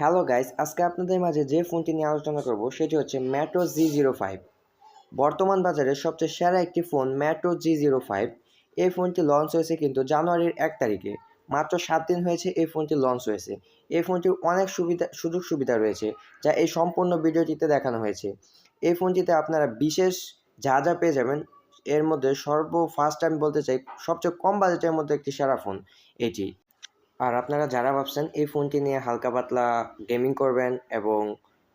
Hello guys, আজকে আপনাদের মাঝে যে ফোনটি নিয়ে আলোচনা করব সেটি হচ্ছে ম্যাট্রো G05। বর্তমান বাজারে সবচেয়ে সেরা একটি ফোন ম্যাট্রো G05। এই ফোনটি লঞ্চ হয়েছে কিন্তু জানুয়ারির 1 তারিখে। মাত্র 7 দিন হয়েছে এই ফোনটি লঞ্চ হয়েছে। এই ফোনটির অনেক সুযোগ সুবিধা রয়েছে, যা এই সম্পূর্ণ ভিডিওটিতে দেখানো হয়েছে। এই ফোনটিতে আপনারা বিশেষ যা পেয়ে যাবেন, এর মধ্যে ফার্স্ট আমি বলতে চাই সবচেয়ে কম বাজেটের মধ্যে একটি সেরা ফোন এটি। আর আপনারা যারা ভাবছেন এই ফোনটি নিয়ে হালকা পাতলা গেমিং করবেন এবং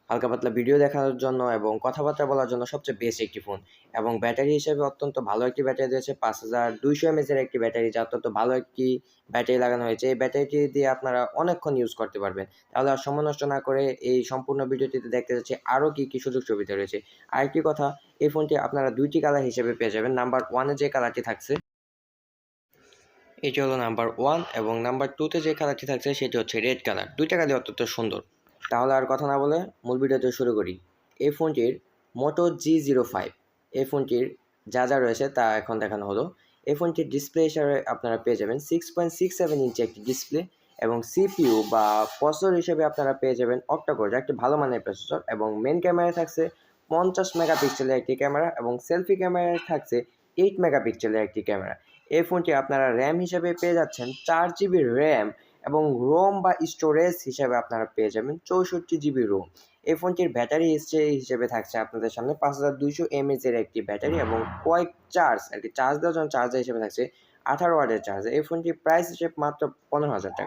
হালকা পাতলা ভিডিও দেখার জন্য এবং কথাবার্তা বলার জন্য সবচেয়ে বেস্ট একটি ফোন। এবং ব্যাটারি হিসেবে অত্যন্ত ভালো একটি ব্যাটারি দিয়েছে, 5200 এমএএচের একটি ব্যাটারি, যা অত্যন্ত ভালো একটি ব্যাটারি লাগানো হয়েছে। এই ব্যাটারিটি দিয়ে আপনারা অনেকক্ষণ ইউজ করতে পারবেন। তাহলে আর সময় নষ্ট না করে এই সম্পূর্ণ ভিডিওটিতে দেখতে যাচ্ছি আরও কী সুযোগ সুবিধা রয়েছে। আরেকটি কথা, এই ফোনটি আপনারা দুইটি কালার হিসেবে পেয়ে যাবেন। নাম্বার 1-এ যে কালারটি থাকছে এটি হলো নাম্বার 1, এবং নাম্বার 2-তে যে কালারটি থাকছে সেটি হচ্ছে রেড কালার। দুইটা কালারই অত্যন্ত সুন্দর। তাহলে আর কথা না বলে মূল ভিডিওতে শুরু করি। এই ফোনটির মোটো G05, এই ফোনটির যা রয়েছে তা এখন দেখানো হলো। এই ফোনটির ডিসপ্লে হিসাবে আপনারা পেয়ে যাবেন 6.67 ইঞ্চি একটি ডিসপ্লে, এবং সিপিইউ বা প্রসেসর হিসেবে আপনারা পেয়ে যাবেন অক্টাকোর, যা একটি ভালো মানের প্রসেসর। এবং মেন ক্যামেরায় থাকছে 50 মেগাপিক্সেলের একটি ক্যামেরা, এবং সেলফি ক্যামেরায় থাকছে 8 মেগাপিক্সেলের একটি ক্যামেরা। এই ফোনটি আপনারা র্যাম হিসেবে পেয়ে যাচ্ছেন 4 জিবি র্যাম, এবং রোম বা স্টোরেজ হিসেবে আপনারা পেয়ে যাবেন 64 জিবি রোম। এই ফোনটির ব্যাটারি হিসেবে থাকছে আপনাদের সামনে 5200 এমএএচের একটি ব্যাটারি, এবং কোয়াইক চার্জ আর কি চার্জ দেওয়ার জন্য চার্জার হিসেবে থাকছে 18 ওয়াটের চার্জার। এই ফোনটির প্রাইস হিসেবে মাত্র 15,000 টাকা।